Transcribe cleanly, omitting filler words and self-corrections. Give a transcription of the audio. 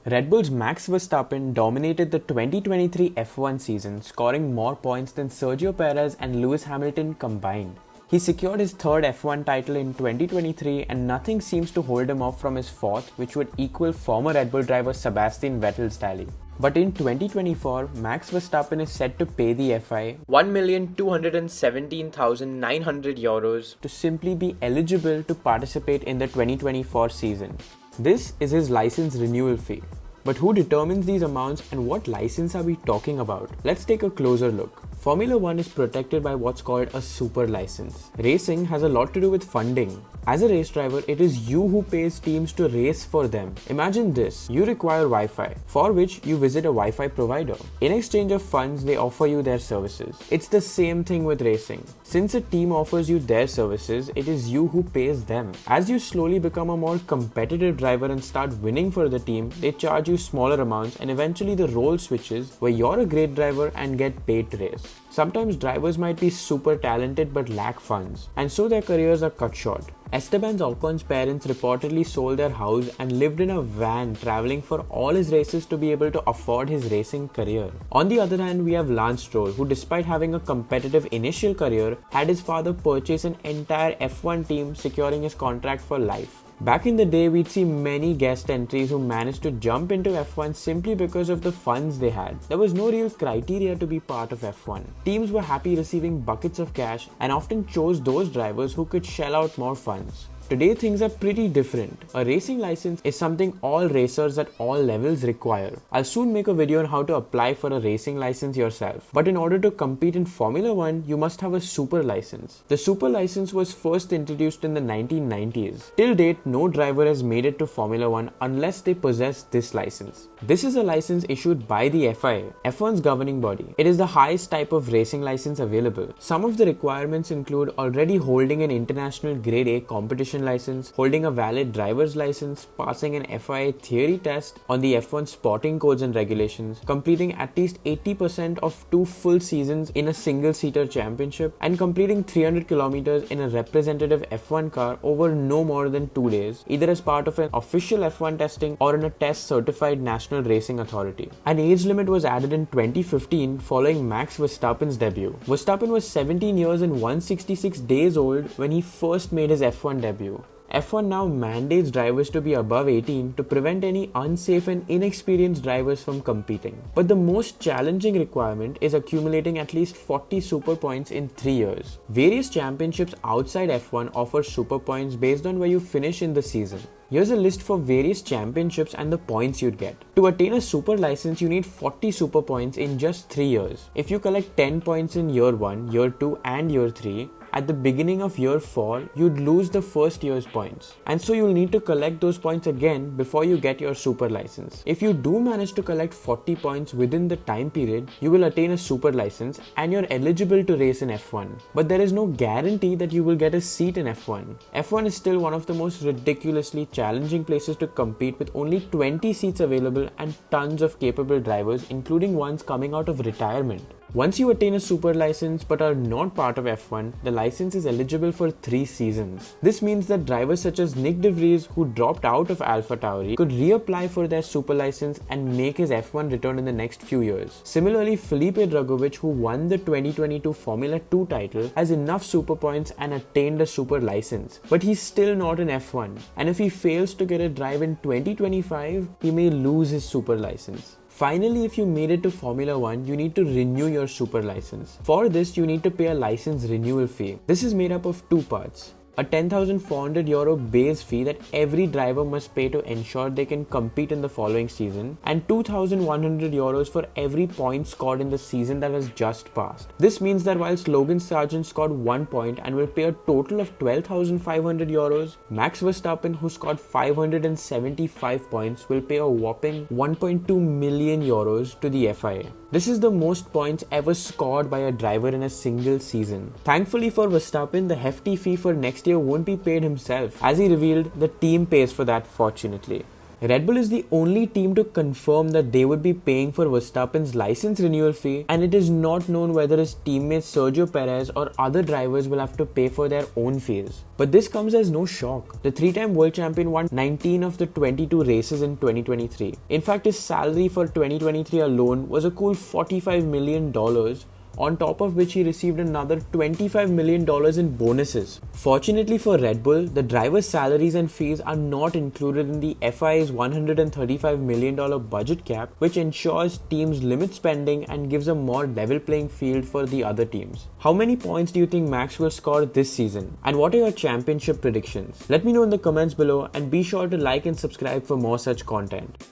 Red Bull's Max Verstappen dominated the 2023 F1 season, scoring more points than Sergio Perez and Lewis Hamilton combined. He secured his third F1 title in 2023 and nothing seems to hold him off from his fourth, which would equal former Red Bull driver Sebastian Vettel's tally. But in 2024, Max Verstappen is set to pay the FI €1,217,900 to simply be eligible to participate in the 2024 season. This is his license renewal fee. But who determines these amounts and what license are we talking about? Let's take a closer look. Formula 1 is protected by what's called a super license. Racing has a lot to do with funding. As a race driver, it is you who pays teams to race for them. Imagine this, you require Wi-Fi, for which you visit a Wi-Fi provider. In exchange of funds, they offer you their services. It's the same thing with racing. Since a team offers you their services, it is you who pays them. As you slowly become a more competitive driver and start winning for the team, they charge you smaller amounts and eventually the role switches where you're a great driver and get paid to race. Sometimes drivers might be super talented but lack funds, and so their careers are cut short. Esteban Ocon's parents reportedly sold their house and lived in a van traveling for all his races to be able to afford his racing career. On the other hand, we have Lance Stroll, who despite having a competitive initial career, had his father purchase an entire F1 team, securing his contract for life. Back in the day, we'd see many guest entries who managed to jump into F1 simply because of the funds they had. There was no real criteria to be part of F1. Teams were happy receiving buckets of cash and often chose those drivers who could shell out more funds. Today, things are pretty different. A racing license is something all racers at all levels require. I'll soon make a video on how to apply for a racing license yourself. But in order to compete in Formula 1, you must have a super license. The super license was first introduced in the 1990s. Till date, no driver has made it to Formula 1 unless they possess this license. This is a license issued by the FIA, F1's governing body. It is the highest type of racing license available. Some of the requirements include already holding an international grade A competition license, holding a valid driver's license, passing an FIA theory test on the F1 sporting codes and regulations, completing at least 80% of 2 full seasons in a single-seater championship, and completing 300 kilometers in a representative F1 car over no more than 2 days, either as part of an official F1 testing or in a test-certified national racing authority. An age limit was added in 2015 following Max Verstappen's debut. Verstappen was 17 years and 166 days old when he first made his F1 debut. F1 now mandates drivers to be above 18 to prevent any unsafe and inexperienced drivers from competing. But the most challenging requirement is accumulating at least 40 super points in 3 years. Various championships outside F1 offer super points based on where you finish in the season. Here's a list for various championships and the points you'd get. To attain a super license, you need 40 super points in just 3 years. If you collect 10 points in year 1, year 2 and year 3, at the beginning of year 4, you'd lose the first year's points. And so you'll need to collect those points again before you get your super license. If you do manage to collect 40 points within the time period, you will attain a super license and you're eligible to race in F1. But there is no guarantee that you will get a seat in F1. F1 is still one of the most ridiculously challenging places to compete, with only 20 seats available and tons of capable drivers, including ones coming out of retirement. Once you attain a super license but are not part of F1, the license is eligible for 3 seasons. This means that drivers such as Nick De Vries, who dropped out of AlphaTauri, could reapply for their super license and make his F1 return in the next few years. Similarly, Felipe Drugovich, who won the 2022 Formula 2 title, has enough super points and attained a super license. But he's still not in F1, and if he fails to get a drive in 2025, he may lose his super license. Finally, if you made it to Formula 1, you need to renew your super license. For this, you need to pay a license renewal fee. This is made up of 2 parts. A €10,400 base fee that every driver must pay to ensure they can compete in the following season, and €2,100 for every point scored in the season that has just passed. This means that whilst Logan Sargent scored 1 point and will pay a total of €12,500, Max Verstappen, who scored 575 points, will pay a whopping €1.2 million to the FIA. This is the most points ever scored by a driver in a single season. Thankfully for Verstappen, the hefty fee for next year won't be paid himself. As he revealed, the team pays for that, fortunately. Red Bull is the only team to confirm that they would be paying for Verstappen's license renewal fee, and it is not known whether his teammates Sergio Perez or other drivers will have to pay for their own fees. But this comes as no shock. The three-time world champion won 19 of the 22 races in 2023. In fact, his salary for 2023 alone was a cool $45 million, on top of which he received another $25 million in bonuses. Fortunately for Red Bull, the drivers' salaries and fees are not included in the FIA's $135 million budget cap, which ensures teams limit spending and gives a more level playing field for the other teams. How many points do you think Max will score this season? And what are your championship predictions? Let me know in the comments below, and be sure to like and subscribe for more such content.